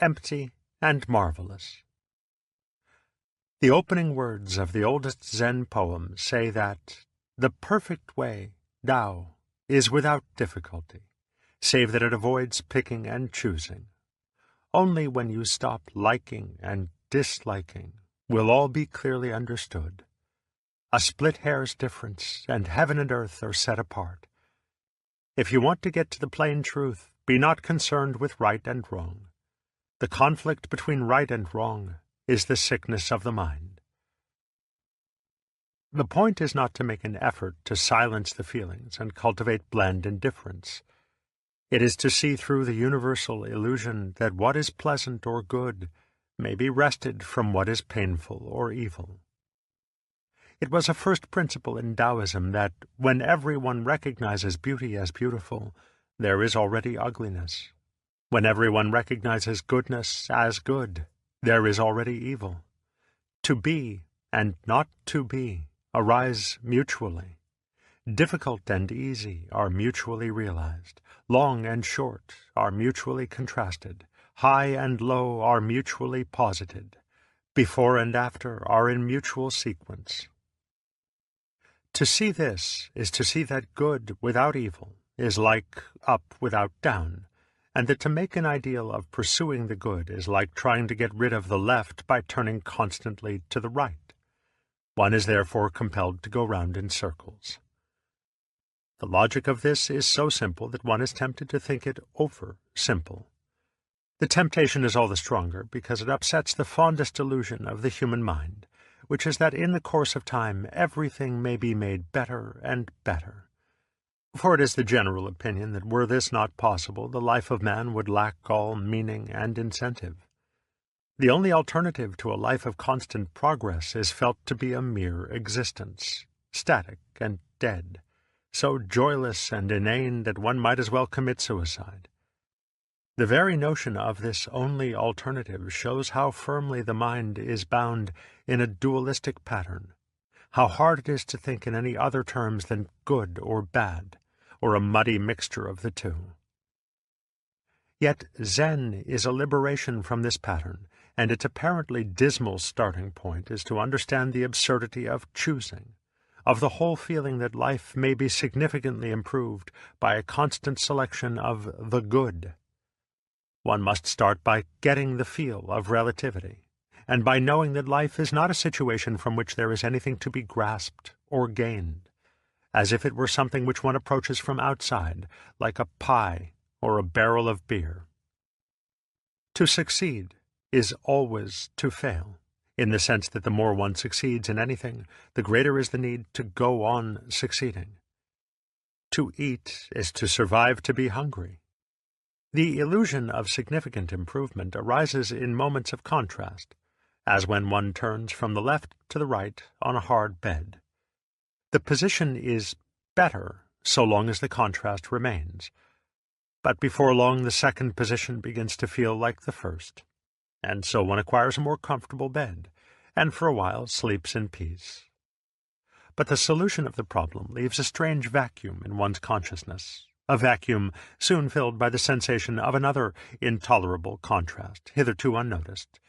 empty and marvelous. The opening words of the oldest Zen poem say that the perfect way, Tao, is without difficulty, save that it avoids picking and choosing. Only when you stop liking and disliking will all be clearly understood. A split hair's difference, and heaven and earth are set apart. If you want to get to the plain truth, be not concerned with right and wrong. The conflict between right and wrong is the sickness of the mind. The point is not to make an effort to silence the feelings and cultivate bland indifference. It is to see through the universal illusion that what is pleasant or good may be wrested from what is painful or evil. It was a first principle in Taoism that when everyone recognizes beauty as beautiful, there is already ugliness. When everyone recognizes goodness as good, there is already evil. To be and not to be arise mutually. Difficult and easy are mutually realized. Long and short are mutually contrasted. High and low are mutually posited. Before and after are in mutual sequence. To see this is to see that good without evil is like up without down, and that to make an ideal of pursuing the good is like trying to get rid of the left by turning constantly to the right. One is therefore compelled to go round in circles. The logic of this is so simple that one is tempted to think it over simple. The temptation is all the stronger because it upsets the fondest illusion of the human mind, which is that in the course of time everything may be made better and better. For it is the general opinion that were this not possible, the life of man would lack all meaning and incentive. The only alternative to a life of constant progress is felt to be a mere existence, static and dead, so joyless and inane that one might as well commit suicide. The very notion of this only alternative shows how firmly the mind is bound in a dualistic pattern, how hard it is to think in any other terms than good or bad, or a muddy mixture of the two. Yet Zen is a liberation from this pattern, and its apparently dismal starting point is to understand the absurdity of choosing, of the whole feeling that life may be significantly improved by a constant selection of the good. One must start by getting the feel of relativity, and by knowing that life is not a situation from which there is anything to be grasped or gained, as if it were something which one approaches from outside, like a pie or a barrel of beer. To succeed is always to fail, in the sense that the more one succeeds in anything, the greater is the need to go on succeeding. To eat is to survive to be hungry. The illusion of significant improvement arises in moments of contrast, as when one turns from the left to the right on a hard bed. The position is better so long as the contrast remains, but before long the second position begins to feel like the first, and so one acquires a more comfortable bed, and for a while sleeps in peace. But the solution of the problem leaves a strange vacuum in one's consciousness, a vacuum soon filled by the sensation of another intolerable contrast, hitherto unnoticed,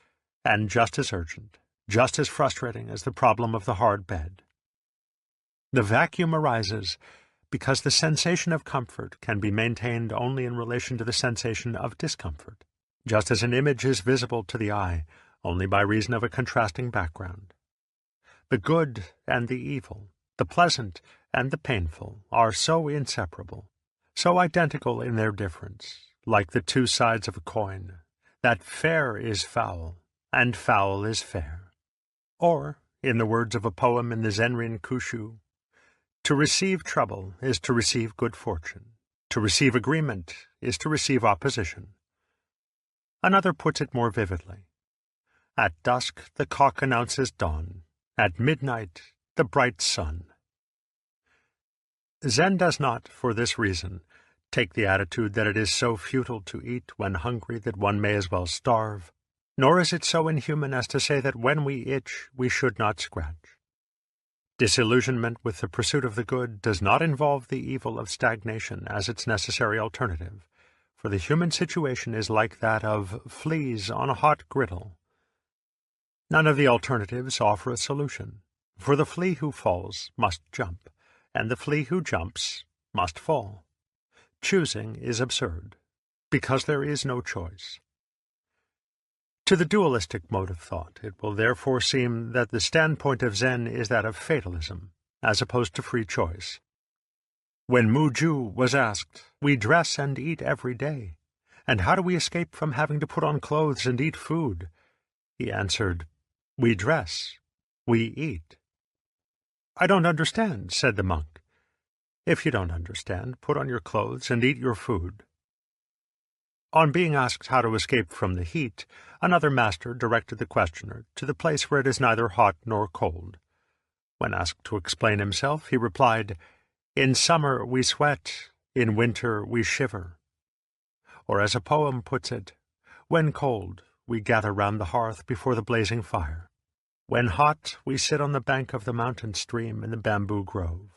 and just as urgent, just as frustrating as the problem of the hard bed. The vacuum arises because the sensation of comfort can be maintained only in relation to the sensation of discomfort, just as an image is visible to the eye only by reason of a contrasting background. The good and the evil, the pleasant and the painful, are so inseparable, so identical in their difference, like the two sides of a coin, that fair is foul, and foul is fair. Or, in the words of a poem in the Zenrin Kushu, to receive trouble is to receive good fortune. To receive agreement is to receive opposition. Another puts it more vividly. At dusk the cock announces dawn. At midnight the bright sun. Zen does not, for this reason, take the attitude that it is so futile to eat when hungry that one may as well starve, nor is it so inhuman as to say that when we itch we should not scratch. Disillusionment with the pursuit of the good does not involve the evil of stagnation as its necessary alternative, for the human situation is like that of fleas on a hot griddle. None of the alternatives offer a solution, for the flea who falls must jump, and the flea who jumps must fall. Choosing is absurd, because there is no choice. To the dualistic mode of thought, it will therefore seem that the standpoint of Zen is that of fatalism, as opposed to free choice. When Mu Ju was asked, "We dress and eat every day, and how do we escape from having to put on clothes and eat food?" he answered, "We dress, we eat." "I don't understand," said the monk. "If you don't understand, put on your clothes and eat your food." On being asked how to escape from the heat, another master directed the questioner to the place where it is neither hot nor cold. When asked to explain himself, he replied, "In summer we sweat, in winter we shiver." Or as a poem puts it, "When cold, we gather round the hearth before the blazing fire. When hot, we sit on the bank of the mountain stream in the bamboo grove."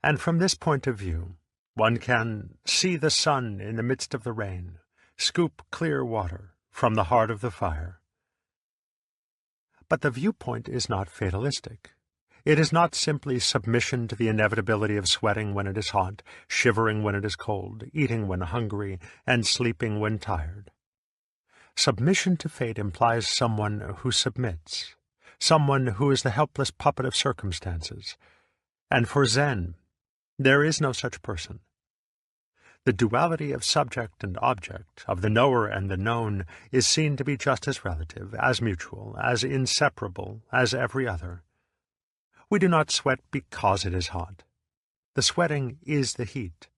And from this point of view, one can see the sun in the midst of the rain, scoop clear water from the heart of the fire. But the viewpoint is not fatalistic. It is not simply submission to the inevitability of sweating when it is hot, shivering when it is cold, eating when hungry, and sleeping when tired. Submission to fate implies someone who submits, someone who is the helpless puppet of circumstances. And for Zen, there is no such person. The duality of subject and object, of the knower and the known, is seen to be just as relative, as mutual, as inseparable as every other. We do not sweat because it is hot. The sweating is the heat.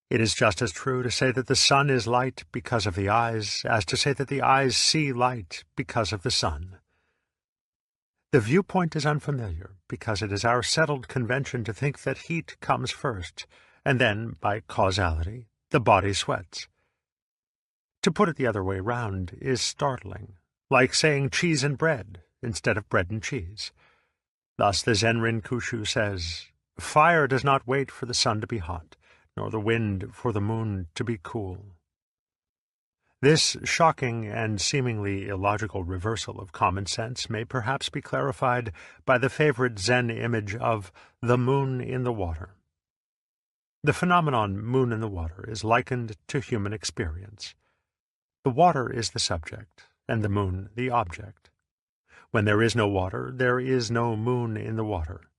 It is just as true to say that the sun is light because of the eyes as to say that the eyes see light because of the sun. The viewpoint is unfamiliar because it is our settled convention to think that heat comes first, and then, by causality, the body sweats. To put it the other way round is startling, like saying cheese and bread instead of bread and cheese. Thus the Zen Rinkushu says, "Fire does not wait for the sun to be hot, nor the wind for the moon to be cool." This shocking and seemingly illogical reversal of common sense may perhaps be clarified by the favorite Zen image of the moon in the water. The phenomenon moon in the water is likened to human experience. The water is the subject, and the moon the object. When there is no water, there is no moon in the water,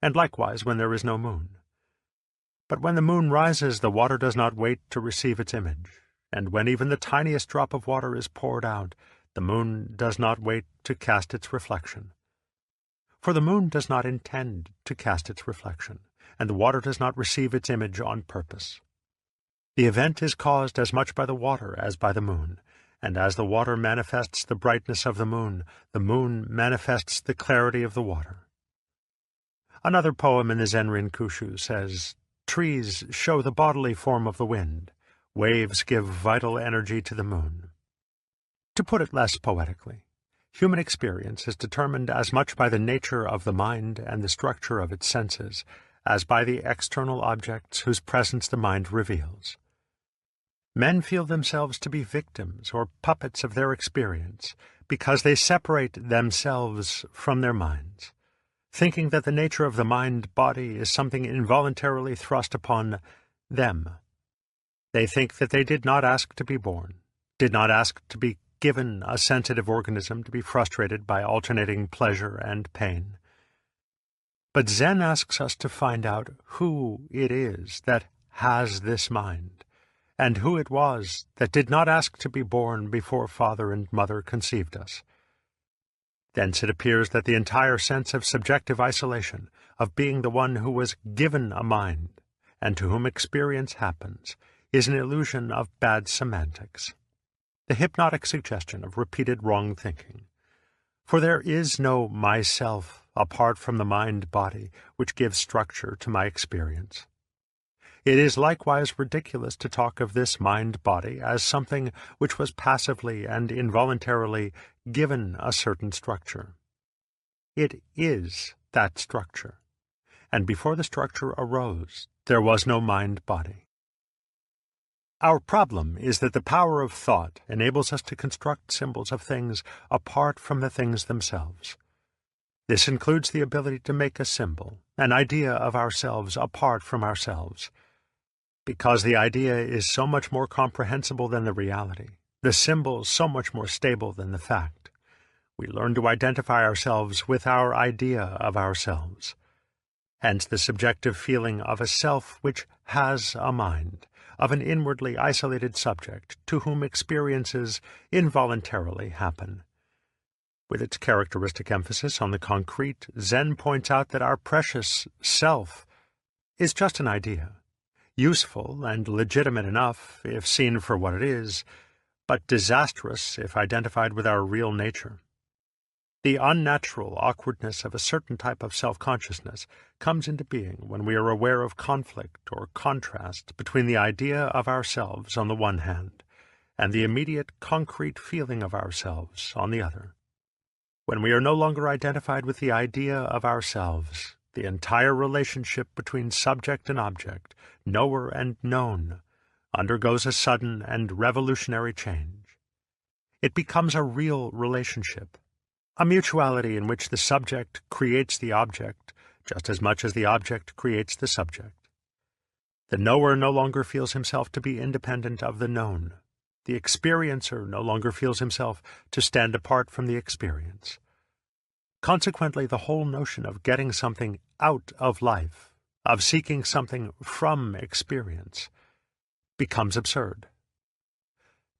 and likewise when there is no moon. But when the moon rises, the water does not wait to receive its image, and when even the tiniest drop of water is poured out, the moon does not wait to cast its reflection. For the moon does not intend to cast its reflection, and the water does not receive its image on purpose. The event is caused as much by the water as by the moon, and as the water manifests the brightness of the moon manifests the clarity of the water. Another poem in the Zen Rinkushu says, "Trees show the bodily form of the wind, waves give vital energy to the moon." To put it less poetically, human experience is determined as much by the nature of the mind and the structure of its senses as by the external objects whose presence the mind reveals. Men feel themselves to be victims or puppets of their experience because they separate themselves from their minds, thinking that the nature of the mind-body is something involuntarily thrust upon them. They think that they did not ask to be born, did not ask to be given a sensitive organism to be frustrated by alternating pleasure and pain. But Zen asks us to find out who it is that has this mind, and who it was that did not ask to be born before father and mother conceived us. Thence it appears that the entire sense of subjective isolation, of being the one who was given a mind, and to whom experience happens, is an illusion of bad semantics, the hypnotic suggestion of repeated wrong thinking. For there is no myself apart from the mind-body which gives structure to my experience. It is likewise ridiculous to talk of this mind-body as something which was passively and involuntarily given a certain structure. It is that structure, and before the structure arose, there was no mind-body. Our problem is that the power of thought enables us to construct symbols of things apart from the things themselves. This includes the ability to make a symbol, an idea of ourselves apart from ourselves. Because the idea is so much more comprehensible than the reality, the symbol so much more stable than the fact, we learn to identify ourselves with our idea of ourselves. Hence the subjective feeling of a self which has a mind, of an inwardly isolated subject to whom experiences involuntarily happen. With its characteristic emphasis on the concrete, Zen points out that our precious self is just an idea, useful and legitimate enough if seen for what it is, but disastrous if identified with our real nature. The unnatural awkwardness of a certain type of self-consciousness comes into being when we are aware of conflict or contrast between the idea of ourselves on the one hand and the immediate concrete feeling of ourselves on the other. When we are no longer identified with the idea of ourselves, the entire relationship between subject and object, knower and known, undergoes a sudden and revolutionary change. It becomes a real relationship, a mutuality in which the subject creates the object just as much as the object creates the subject. The knower no longer feels himself to be independent of the known. The experiencer no longer feels himself to stand apart from the experience. Consequently, the whole notion of getting something out of life, of seeking something from experience, becomes absurd.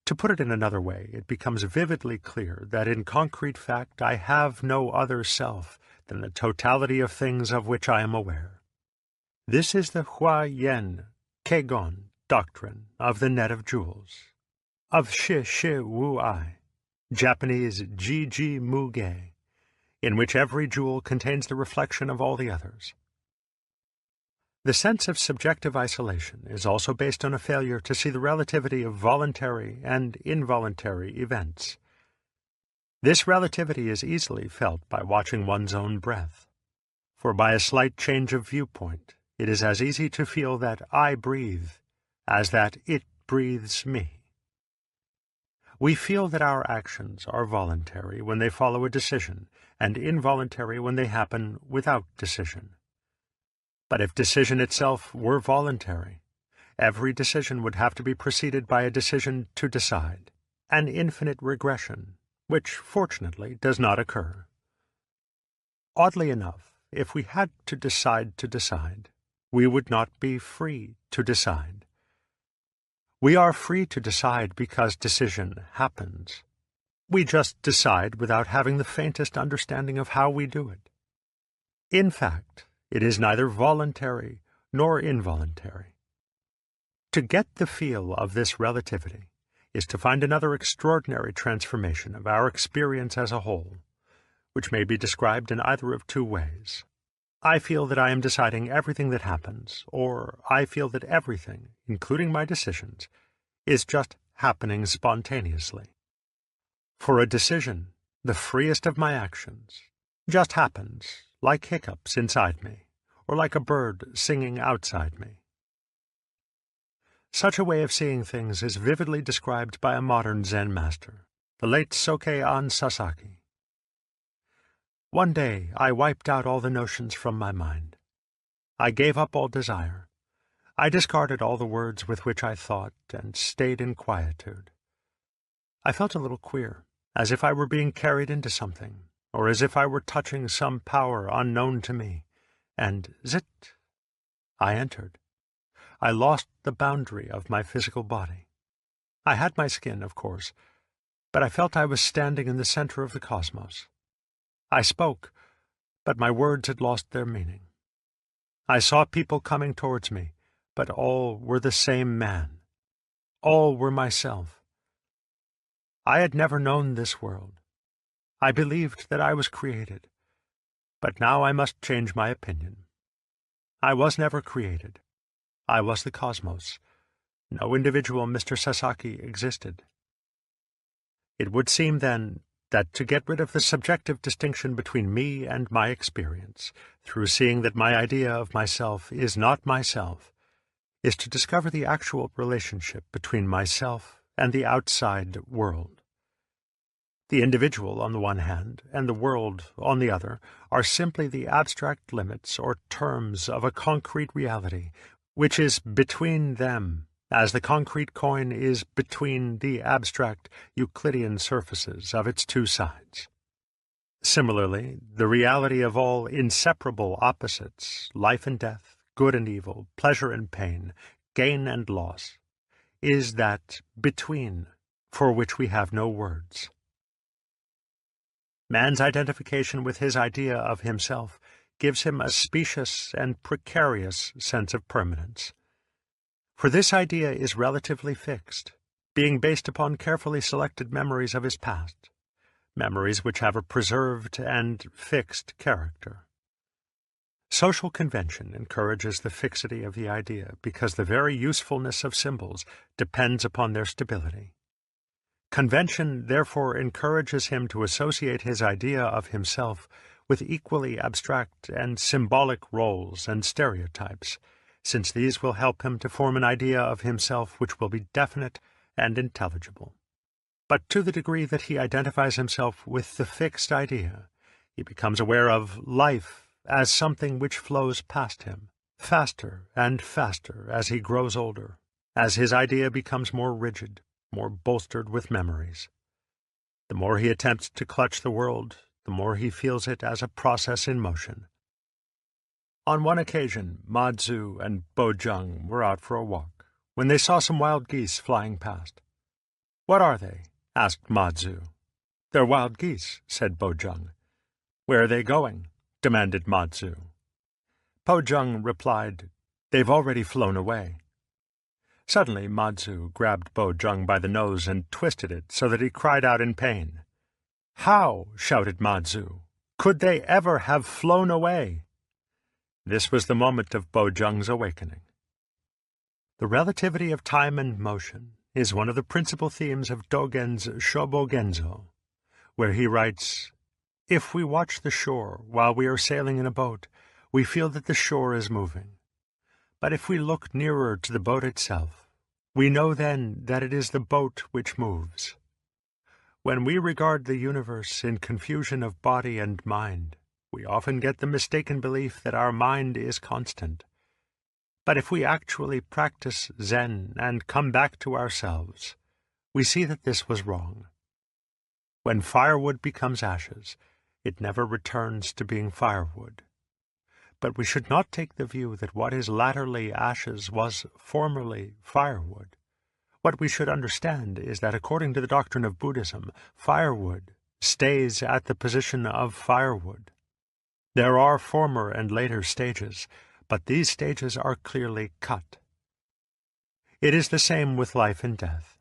To put it in another way, it becomes vividly clear that in concrete fact I have no other self than the totality of things of which I am aware. This is the Hua-Yen Kegon doctrine of the net of jewels, of Shi-Shi-Wu-I, Japanese Ji-Ji-Mu-Ge, in which every jewel contains the reflection of all the others. The sense of subjective isolation is also based on a failure to see the relativity of voluntary and involuntary events. This relativity is easily felt by watching one's own breath, for by a slight change of viewpoint, it is as easy to feel that I breathe as that it breathes me. We feel that our actions are voluntary when they follow a decision, and involuntary when they happen without decision. But if decision itself were voluntary, every decision would have to be preceded by a decision to decide, an infinite regression, which, fortunately, does not occur. Oddly enough, if we had to decide, we would not be free to decide. We are free to decide because decision happens. We just decide without having the faintest understanding of how we do it. In fact, it is neither voluntary nor involuntary. To get the feel of this relativity is to find another extraordinary transformation of our experience as a whole, which may be described in either of two ways. I feel that I am deciding everything that happens, or I feel that everything, including my decisions, is just happening spontaneously. For a decision, the freest of my actions, just happens, like hiccups inside me, or like a bird singing outside me. Such a way of seeing things is vividly described by a modern Zen master, the late Soke-an Sasaki. One day I wiped out all the notions from my mind. I gave up all desire. I discarded all the words with which I thought and stayed in quietude. I felt a little queer, as if I were being carried into something, or as if I were touching some power unknown to me, and zit! I entered. I lost the boundary of my physical body. I had my skin, of course, but I felt I was standing in the center of the cosmos. I spoke, but my words had lost their meaning. I saw people coming towards me, but all were the same man. All were myself. I had never known this world. I believed that I was created, but now I must change my opinion. I was never created. I was the cosmos. No individual Mr. Sasaki existed. It would seem, then, that to get rid of the subjective distinction between me and my experience, through seeing that my idea of myself is not myself, is to discover the actual relationship between myself and the outside world. The individual on the one hand, and the world on the other, are simply the abstract limits or terms of a concrete reality, which is between them, as the concrete coin is between the abstract Euclidean surfaces of its two sides. Similarly, the reality of all inseparable opposites, life and death, good and evil, pleasure and pain, gain and loss, is that between for which we have no words. Man's identification with his idea of himself gives him a specious and precarious sense of permanence. For this idea is relatively fixed, being based upon carefully selected memories of his past, memories which have a preserved and fixed character. Social convention encourages the fixity of the idea because the very usefulness of symbols depends upon their stability. Convention therefore encourages him to associate his idea of himself with equally abstract and symbolic roles and stereotypes, since these will help him to form an idea of himself which will be definite and intelligible. But to the degree that he identifies himself with the fixed idea, he becomes aware of life as something which flows past him, faster and faster as he grows older, as his idea becomes more rigid, more bolstered with memories. The more he attempts to clutch the world, the more he feels it as a process in motion. On one occasion, Ma Tzu and Bo Jung were out for a walk, when they saw some wild geese flying past. "What are they?" asked Ma Tzu. "They're wild geese," said Bo Jung. "Where are they going?" demanded Ma Tzu. Po Jung replied, "They've already flown away." Suddenly Ma Tzu grabbed Bo Jung by the nose and twisted it so that he cried out in pain. "How?" shouted Ma Tzu. "Could they ever have flown away?" This was the moment of Bo Jung's awakening. The relativity of time and motion is one of the principal themes of Dogen's Shobogenzo, where he writes, "If we watch the shore while we are sailing in a boat, we feel that the shore is moving. But if we look nearer to the boat itself, we know then that it is the boat which moves. When we regard the universe in confusion of body and mind, we often get the mistaken belief that our mind is constant. But if we actually practice Zen and come back to ourselves, we see that this was wrong. When firewood becomes ashes, it never returns to being firewood. But we should not take the view that what is latterly ashes was formerly firewood. What we should understand is that according to the doctrine of Buddhism, firewood stays at the position of firewood. There are former and later stages, but these stages are clearly cut. It is the same with life and death.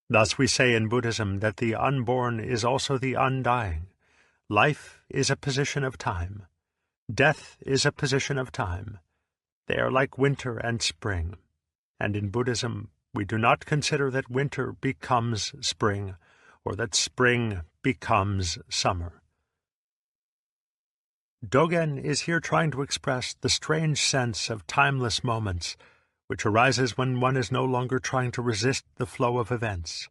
Thus we say in Buddhism that the unborn is also the undying. Life is a position of time. Death is a position of time. They are like winter and spring, and in Buddhism we do not consider that winter becomes spring, or that spring becomes summer. Dogen is here trying to express the strange sense of timeless moments which arises when one is no longer trying to resist the flow of events,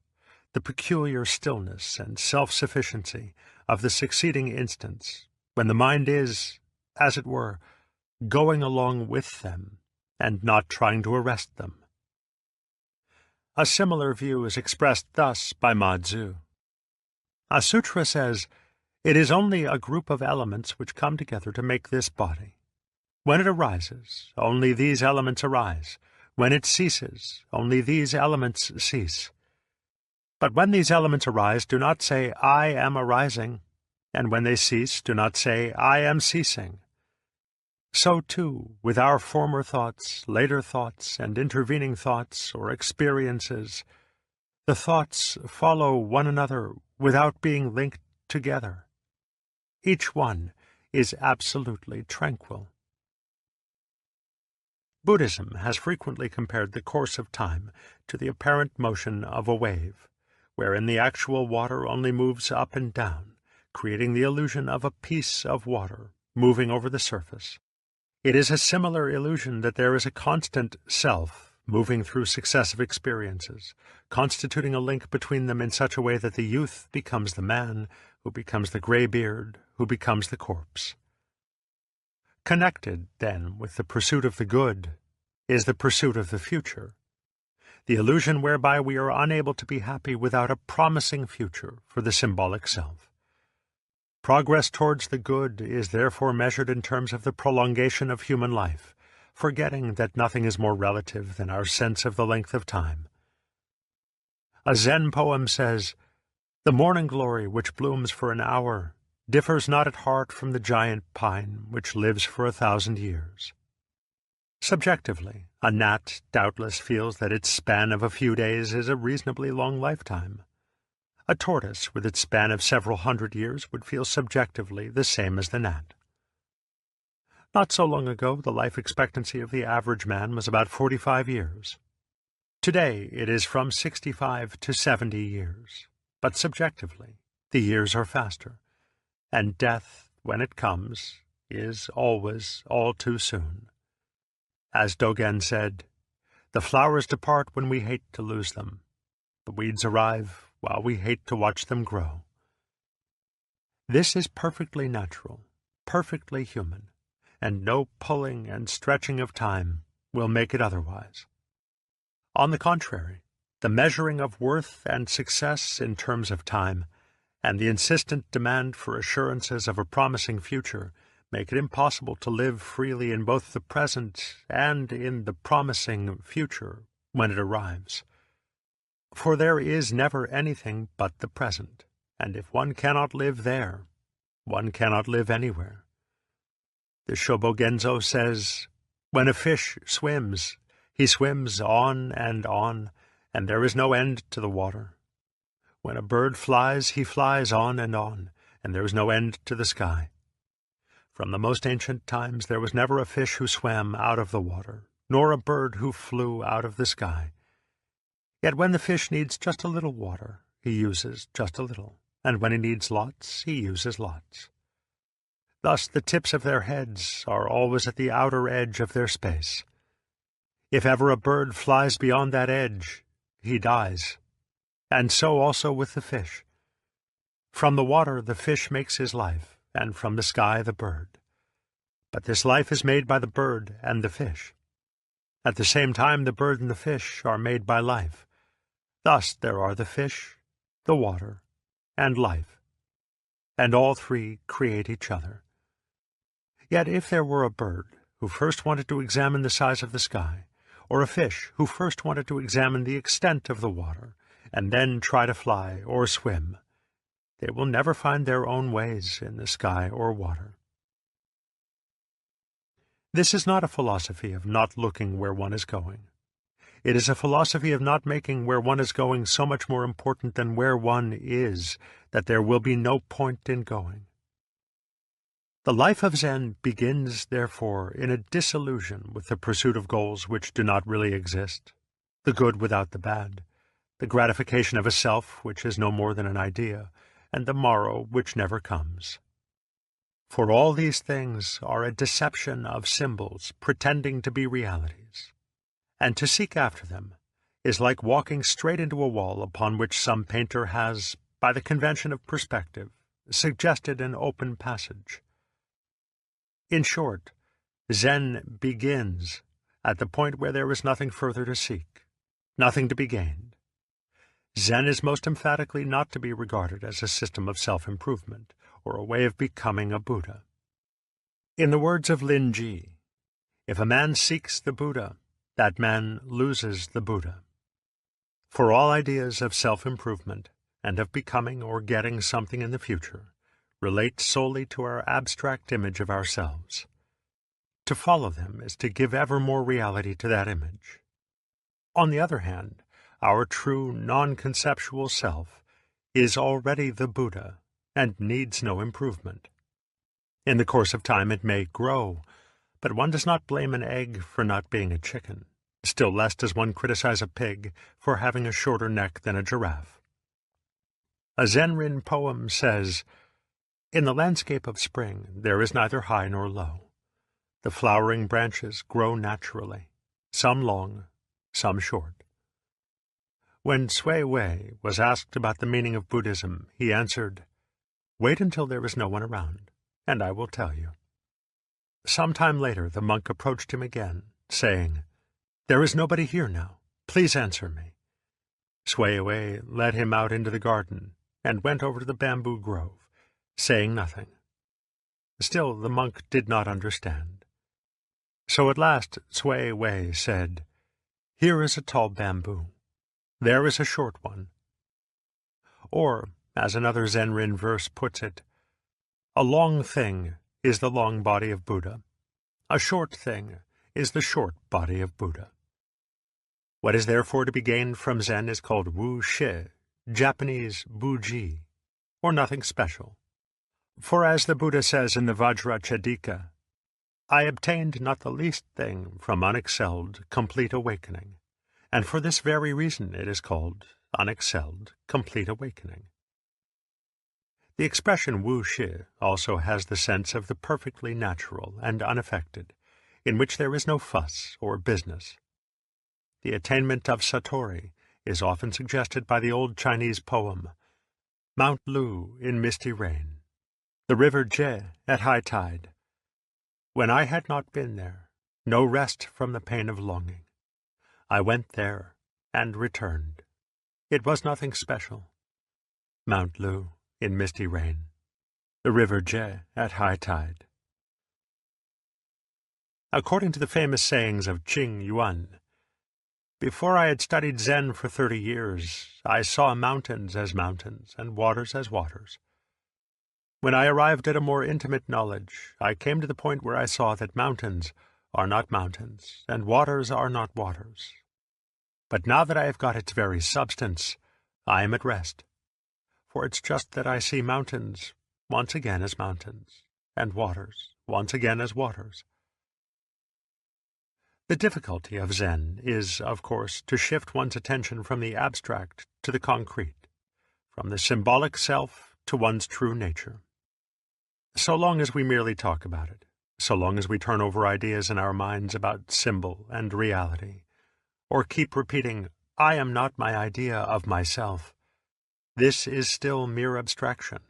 the peculiar stillness and self-sufficiency of the succeeding instants, when the mind is, as it were, going along with them and not trying to arrest them. A similar view is expressed thus by Ma Tzu. A sutra says, "It is only a group of elements which come together to make this body. When it arises, only these elements arise. When it ceases, only these elements cease. But when these elements arise, do not say, 'I am arising,' and when they cease, do not say, 'I am ceasing.' So, too, with our former thoughts, later thoughts, and intervening thoughts or experiences, the thoughts follow one another without being linked together. Each one is absolutely tranquil." Buddhism has frequently compared the course of time to the apparent motion of a wave, wherein the actual water only moves up and down, creating the illusion of a piece of water moving over the surface. It is a similar illusion that there is a constant self moving through successive experiences, constituting a link between them in such a way that the youth becomes the man, who becomes the graybeard, who becomes the corpse. Connected, then, with the pursuit of the good is the pursuit of the future, the illusion whereby we are unable to be happy without a promising future for the symbolic self. Progress towards the good is therefore measured in terms of the prolongation of human life, forgetting that nothing is more relative than our sense of the length of time. A Zen poem says, "The morning glory which blooms for an hour differs not at heart from the giant pine which lives for 1,000 years." Subjectively, a gnat doubtless feels that its span of a few days is a reasonably long lifetime. A tortoise with its span of several hundred years would feel subjectively the same as the gnat. Not so long ago, the life expectancy of the average man was about 45 years. Today, it is from 65 to 70 years. But subjectively, the years are faster, and death, when it comes, is always all too soon. As Dogen said, "The flowers depart when we hate to lose them. The weeds arrive while we hate to watch them grow." This is perfectly natural, perfectly human, and no pulling and stretching of time will make it otherwise. On the contrary, the measuring of worth and success in terms of time, and the insistent demand for assurances of a promising future make it impossible to live freely in both the present and in the promising future when it arrives. For there is never anything but the present, and if one cannot live there, one cannot live anywhere. The Shobogenzo says, "When a fish swims, he swims on, and there is no end to the water. When a bird flies, he flies on, and there is no end to the sky. From the most ancient times there was never a fish who swam out of the water, nor a bird who flew out of the sky. Yet when the fish needs just a little water, he uses just a little, and when he needs lots, he uses lots. Thus the tips of their heads are always at the outer edge of their space. If ever a bird flies beyond that edge, he dies, and so also with the fish. From the water the fish makes his life, and from the sky the bird. But this life is made by the bird and the fish. At the same time the bird and the fish are made by life. Thus there are the fish, the water, and life, and all three create each other. Yet if there were a bird who first wanted to examine the size of the sky, or a fish who first wanted to examine the extent of the water, and then try to fly or swim, they will never find their own ways in the sky or water. This is not a philosophy of not looking where one is going. It is a philosophy of not making where one is going so much more important than where one is, that there will be no point in going. The life of Zen begins, therefore, in a disillusion with the pursuit of goals which do not really exist, the good without the bad, the gratification of a self which is no more than an idea, and the morrow which never comes. For all these things are a deception of symbols pretending to be realities, and to seek after them is like walking straight into a wall upon which some painter has, by the convention of perspective, suggested an open passage. In short, Zen begins at the point where there is nothing further to seek, nothing to be gained. Zen is most emphatically not to be regarded as a system of self-improvement or a way of becoming a Buddha. In the words of Lin Ji, if a man seeks the Buddha, that man loses the Buddha. For all ideas of self-improvement and of becoming or getting something in the future relate solely to our abstract image of ourselves. To follow them is to give ever more reality to that image. On the other hand, our true non-conceptual self is already the Buddha and needs no improvement. In the course of time it may grow, but one does not blame an egg for not being a chicken. Still less does one criticize a pig for having a shorter neck than a giraffe. A Zenrin poem says, "In the landscape of spring there is neither high nor low. The flowering branches grow naturally, some long, some short. When Sui Wei was asked about the meaning of Buddhism, he answered, "Wait until there is no one around, and I will tell you." Some time later the monk approached him again, saying, "There is nobody here now. Please answer me." Sui Wei led him out into the garden and went over to the bamboo grove, saying nothing. Still the monk did not understand. So at last Sui Wei said, "Here is a tall bamboo. There is a short one." Or, as another Zenrin verse puts it, "A long thing is the long body of Buddha. A short thing is the short body of Buddha." What is therefore to be gained from Zen is called Wu Shi, Japanese Buji, or nothing special. For as the Buddha says in the Vajracchedika, "I obtained not the least thing from unexcelled, complete awakening, and for this very reason it is called unexcelled, complete awakening." The expression Wu Shi also has the sense of the perfectly natural and unaffected, in which there is no fuss or business. The attainment of Satori is often suggested by the old Chinese poem, "Mount Lu in misty rain, the river Je at high tide. When I had not been there, no rest from the pain of longing. I went there and returned. It was nothing special. Mount Lu in misty rain, the river Je at high tide." According to the famous sayings of Qing Yuan, "Before I had studied Zen for 30 years, I saw mountains as mountains and waters as waters. When I arrived at a more intimate knowledge, I came to the point where I saw that mountains are not mountains and waters are not waters. But now that I have got its very substance, I am at rest. For it's just that I see mountains once again as mountains, and waters once again as waters." The difficulty of Zen is, of course, to shift one's attention from the abstract to the concrete, from the symbolic self to one's true nature. So long as we merely talk about it, so long as we turn over ideas in our minds about symbol and reality, or keep repeating, "I am not my idea of myself," this is still mere abstraction.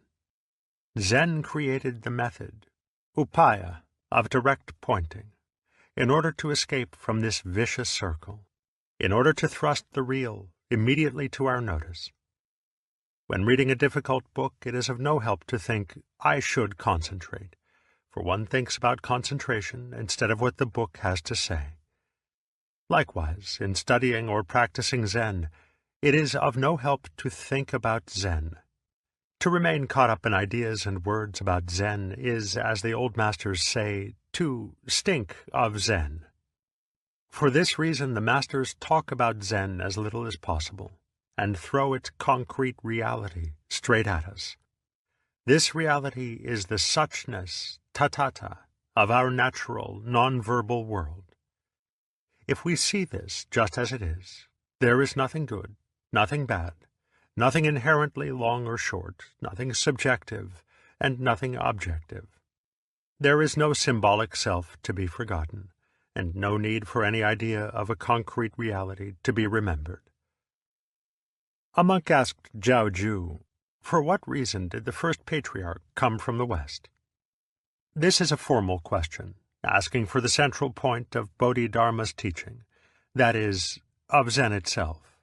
Zen created the method, upaya, of direct pointing, in order to escape from this vicious circle, in order to thrust the real immediately to our notice. When reading a difficult book, it is of no help to think, "I should concentrate," for one thinks about concentration instead of what the book has to say. Likewise, in studying or practicing Zen, it is of no help to think about Zen. To remain caught up in ideas and words about Zen is, as the old masters say, to stink of Zen. For this reason the masters talk about Zen as little as possible, and throw its concrete reality straight at us. This reality is the suchness, tathata, of our natural, non-verbal world. If we see this just as it is, there is nothing good, nothing bad, nothing inherently long or short, nothing subjective, and nothing objective. There is no symbolic self to be forgotten, and no need for any idea of a concrete reality to be remembered. A monk asked Zhao Ju, "For what reason did the first patriarch come from the West?" This is a formal question, asking for the central point of Bodhidharma's teaching, that is, of Zen itself.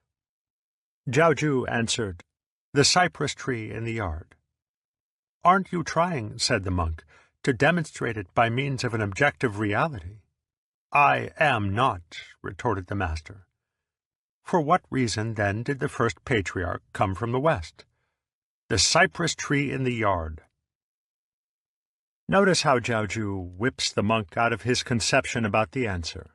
Zhao Ju answered, "The cypress tree in the yard." "Aren't you trying," said the monk, "to demonstrate it by means of an objective reality?" "I am not," retorted the master. "For what reason, then, did the first patriarch come from the West?" "The cypress tree in the yard." Notice how Zhao Ju whips the monk out of his conception about the answer.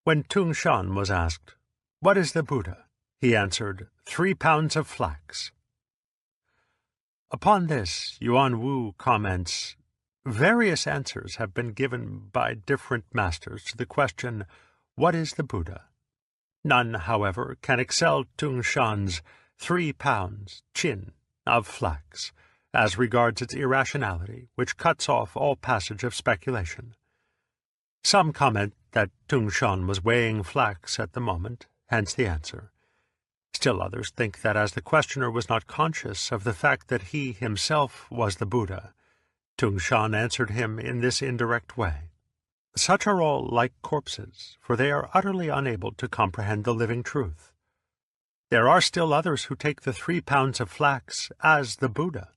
When Tung Shan was asked, "What is the Buddha?" he answered, 3 pounds of flax. Upon this, Yuan Wu comments, "Various answers have been given by different masters to the question, 'What is the Buddha?' None, however, can excel Tung Shan's 3 pounds, chin, of flax, as regards its irrationality, which cuts off all passage of speculation. Some comment that Tung Shan was weighing flax at the moment, hence the answer. Still others think that as the questioner was not conscious of the fact that he himself was the Buddha, Tung Shan answered him in this indirect way. Such are all like corpses, for they are utterly unable to comprehend the living truth. There are still others who take the 3 pounds of flax as the Buddha.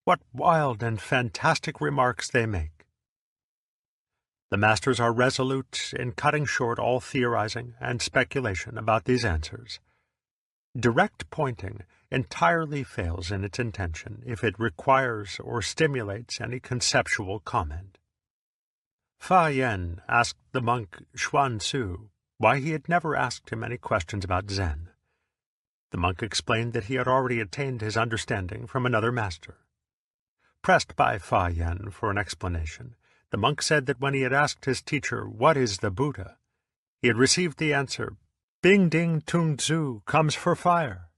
What wild and fantastic remarks they make! The masters are resolute in cutting short all theorizing and speculation about these answers. Direct pointing entirely fails in its intention if it requires or stimulates any conceptual comment. Fa Yen asked the monk Xuan Tzu why he had never asked him any questions about Zen. The monk explained that he had already attained his understanding from another master. Pressed by Fa Yen for an explanation, the monk said that when he had asked his teacher, "What is the Buddha?" he had received the answer, "Bing ding tung tzu comes for fire."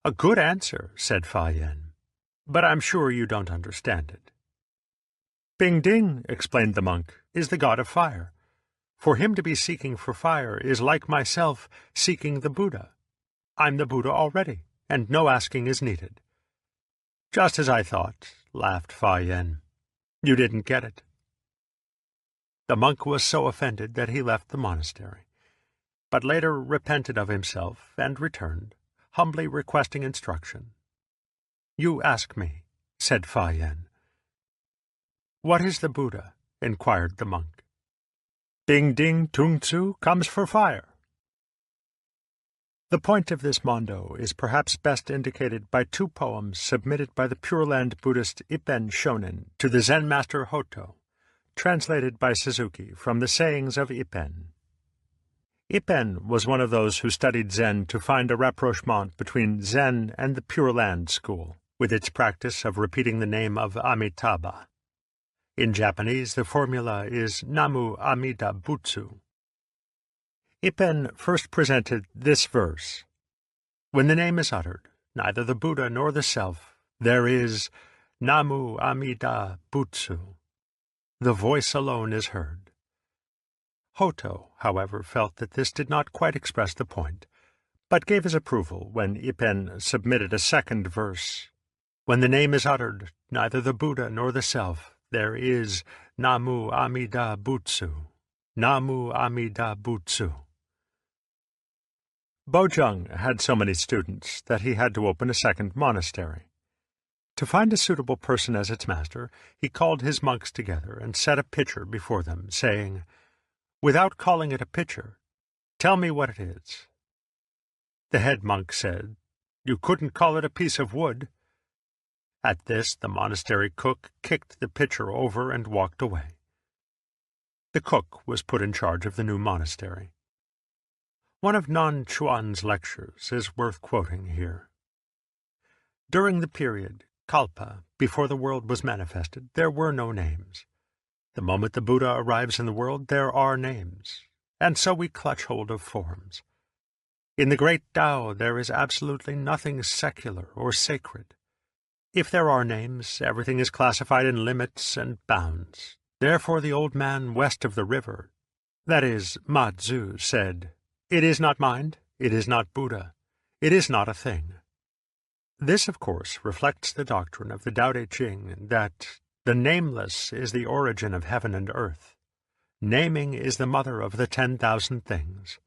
"A good answer," said Fa Yen, "but I'm sure you don't understand it." "Bing ding," explained the monk, "is the god of fire. For him to be seeking for fire is like myself seeking the Buddha. I'm the Buddha already, and no asking is needed." "Just as I thought," laughed Fa Yen. "You didn't get it." The monk was so offended that he left the monastery, but later repented of himself and returned, humbly requesting instruction. "You ask me," said Fa Yen. "What is the Buddha?" inquired the monk. "Bing ding tung tzu comes for fire." The point of this mondo is perhaps best indicated by 2 poems submitted by the Pure Land Buddhist Ippen Shonin to the Zen master Hoto, translated by Suzuki from the sayings of Ippen. Ippen was one of those who studied Zen to find a rapprochement between Zen and the Pure Land school, with its practice of repeating the name of Amitabha. In Japanese, the formula is Namu Amida Butsu. Ippen first presented this verse: "When the name is uttered, neither the Buddha nor the Self, there is Namu Amida Butsu. The voice alone is heard." Hoto, however, felt that this did not quite express the point, but gave his approval when Ippen submitted a second verse: "When the name is uttered, neither the Buddha nor the Self, there is Namu Amida Butsu. Namu Amida Butsu." Bojung had so many students that he had to open a second monastery. To find a suitable person as its master, he called his monks together and set a pitcher before them, saying, "Without calling it a pitcher, tell me what it is." The head monk said, "You couldn't call it a piece of wood." At this, the monastery cook kicked the pitcher over and walked away. The cook was put in charge of the new monastery. One of Nan Chuan's lectures is worth quoting here. During the period, Kalpa, before the world was manifested, there were no names. The moment the Buddha arrives in the world, there are names, and so we clutch hold of forms. In the great Tao, there is absolutely nothing secular or sacred. If there are names, everything is classified in limits and bounds. Therefore the old man west of the river, that is, Ma Tzu, said, "It is not mind, it is not Buddha, it is not a thing." This, of course, reflects the doctrine of the Tao Te Ching that the nameless is the origin of heaven and earth. Naming is the mother of the 10,000 things.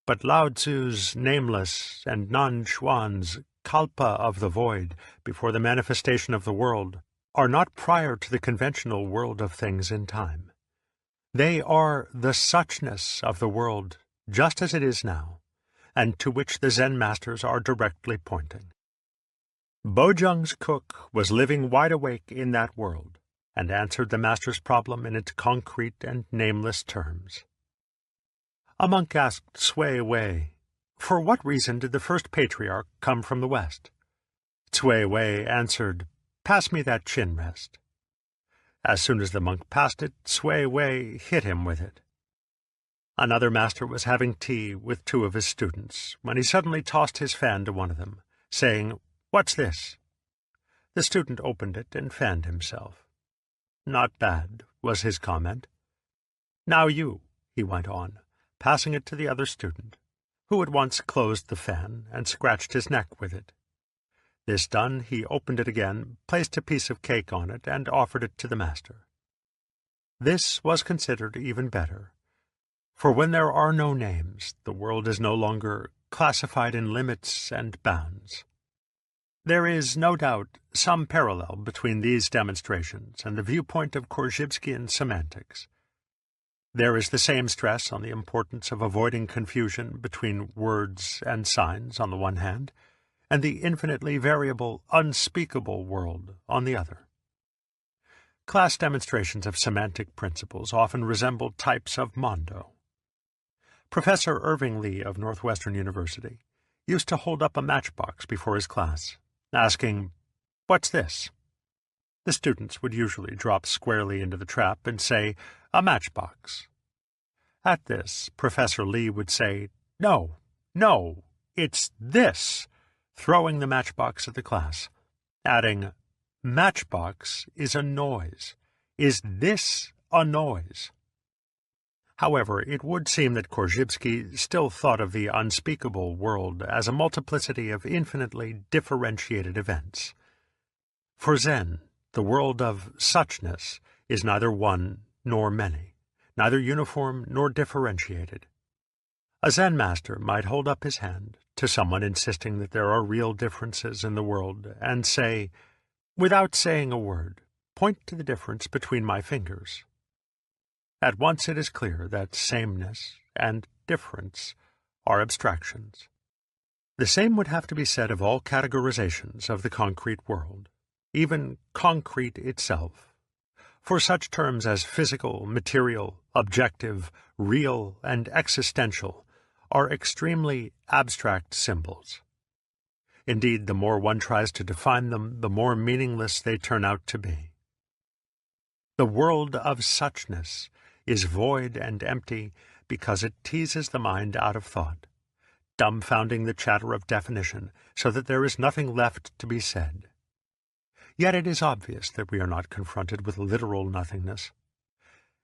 But Lao Tzu's nameless and Nan Chuan's kalpa of the void before the manifestation of the world are not prior to the conventional world of things in time. They are the suchness of the world just as it is now, and to which the Zen masters are directly pointing. Bojung's cook was living wide awake in that world, and answered the master's problem in its concrete and nameless terms. A monk asked Cui Wei, "For what reason did the first patriarch come from the west?" Cui Wei answered, "Pass me that chin rest." As soon as the monk passed it, Cui Wei hit him with it. Another master was having tea with 2 of his students, when he suddenly tossed his fan to one of them, saying, "What's this?" The student opened it and fanned himself. "Not bad," was his comment. "Now you," he went on, passing it to the other student, who at once closed the fan and scratched his neck with it. This done, he opened it again, placed a piece of cake on it, and offered it to the master. This was considered even better, for when there are no names, the world is no longer classified in limits and bounds. There is, no doubt, some parallel between these demonstrations and the viewpoint of Korzybskian semantics. There is the same stress on the importance of avoiding confusion between words and signs on the one hand, and the infinitely variable, unspeakable world on the other. Class demonstrations of semantic principles often resemble types of mondo. Professor Irving Lee of Northwestern University used to hold up a matchbox before his class, asking, "What's this?" The students would usually drop squarely into the trap and say, "A matchbox." At this, Professor Lee would say, "No, no, it's this," throwing the matchbox at the class, adding, "Matchbox is a noise. Is this a noise?" However, it would seem that Korzybski still thought of the unspeakable world as a multiplicity of infinitely differentiated events. For Zen, the world of suchness is neither one nor many, neither uniform nor differentiated. A Zen master might hold up his hand to someone insisting that there are real differences in the world and say, "Without saying a word, point to the difference between my fingers." At once it is clear that sameness and difference are abstractions. The same would have to be said of all categorizations of the concrete world, even concrete itself. For such terms as physical, material, objective, real, and existential are extremely abstract symbols. Indeed, the more one tries to define them, the more meaningless they turn out to be. The world of suchness is void and empty because it teases the mind out of thought, dumbfounding the chatter of definition so that there is nothing left to be said. Yet it is obvious that we are not confronted with literal nothingness.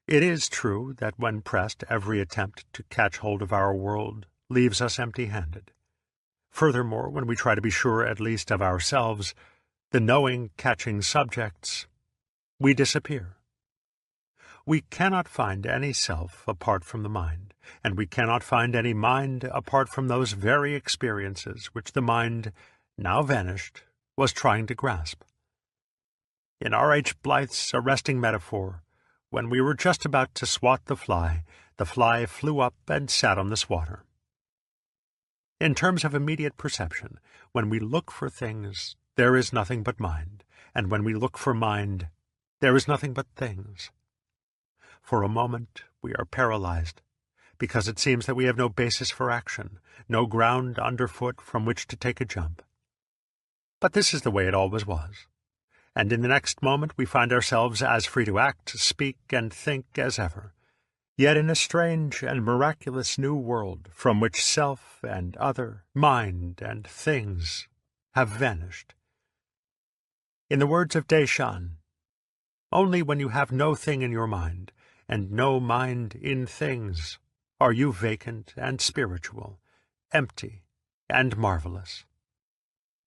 It is true that when pressed, every attempt to catch hold of our world leaves us empty-handed. Furthermore, when we try to be sure at least of ourselves, the knowing catching subjects, we disappear. We cannot find any self apart from the mind, and we cannot find any mind apart from those very experiences which the mind, now vanished, was trying to grasp. In R. H. Blyth's arresting metaphor, when we were just about to swat the fly flew up and sat on the swatter. In terms of immediate perception, when we look for things, there is nothing but mind, and when we look for mind, there is nothing but things. For a moment we are paralyzed, because it seems that we have no basis for action, no ground underfoot from which to take a jump. But this is the way it always was, and in the next moment we find ourselves as free to act, speak, and think as ever, yet in a strange and miraculous new world from which self and other, mind and things have vanished. In the words of Deshan, "Only when you have no thing in your mind, and no mind in things, are you vacant and spiritual, empty and marvelous."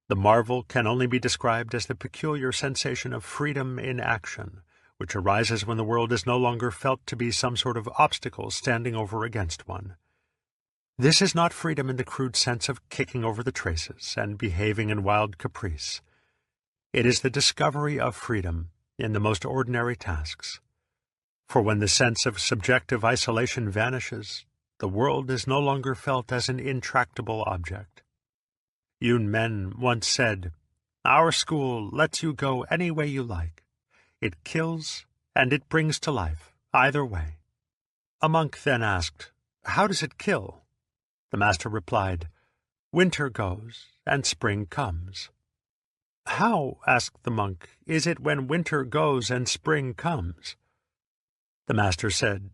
The marvel can only be described as the peculiar sensation of freedom in action, which arises when the world is no longer felt to be some sort of obstacle standing over against one. This is not freedom in the crude sense of kicking over the traces and behaving in wild caprice. It is the discovery of freedom in the most ordinary tasks. For when the sense of subjective isolation vanishes, the world is no longer felt as an intractable object. Yun Men once said, "Our school lets you go any way you like. It kills and it brings to life, either way." A monk then asked, "How does it kill?" The master replied, "Winter goes and spring comes." "How," asked the monk, "is it when winter goes and spring comes?" The master said,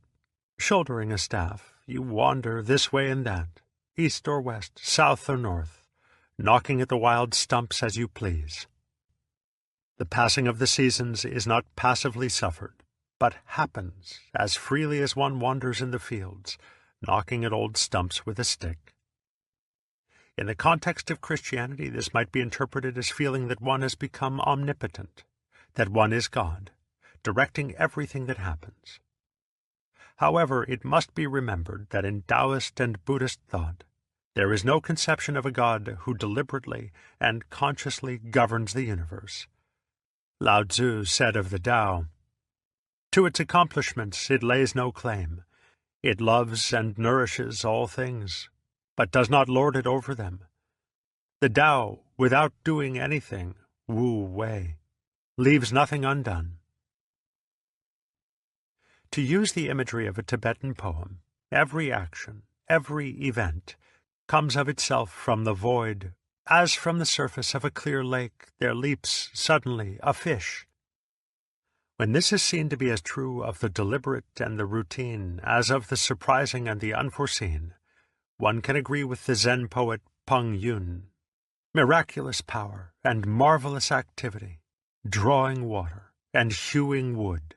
"Shouldering a staff, you wander this way and that, east or west, south or north, knocking at the wild stumps as you please." The passing of the seasons is not passively suffered, but happens as freely as one wanders in the fields, knocking at old stumps with a stick. In the context of Christianity, this might be interpreted as feeling that one has become omnipotent, that one is God, directing everything that happens. However, it must be remembered that in Taoist and Buddhist thought, there is no conception of a God who deliberately and consciously governs the universe. Lao Tzu said of the Tao, "To its accomplishments it lays no claim. It loves and nourishes all things, but does not lord it over them. The Tao, without doing anything, Wu Wei, leaves nothing undone." To use the imagery of a Tibetan poem, every action, every event, comes of itself from the void. As from the surface of a clear lake there leaps suddenly a fish. When this is seen to be as true of the deliberate and the routine as of the surprising and the unforeseen, one can agree with the Zen poet Peng Yun. Miraculous power and marvelous activity, drawing water and hewing wood,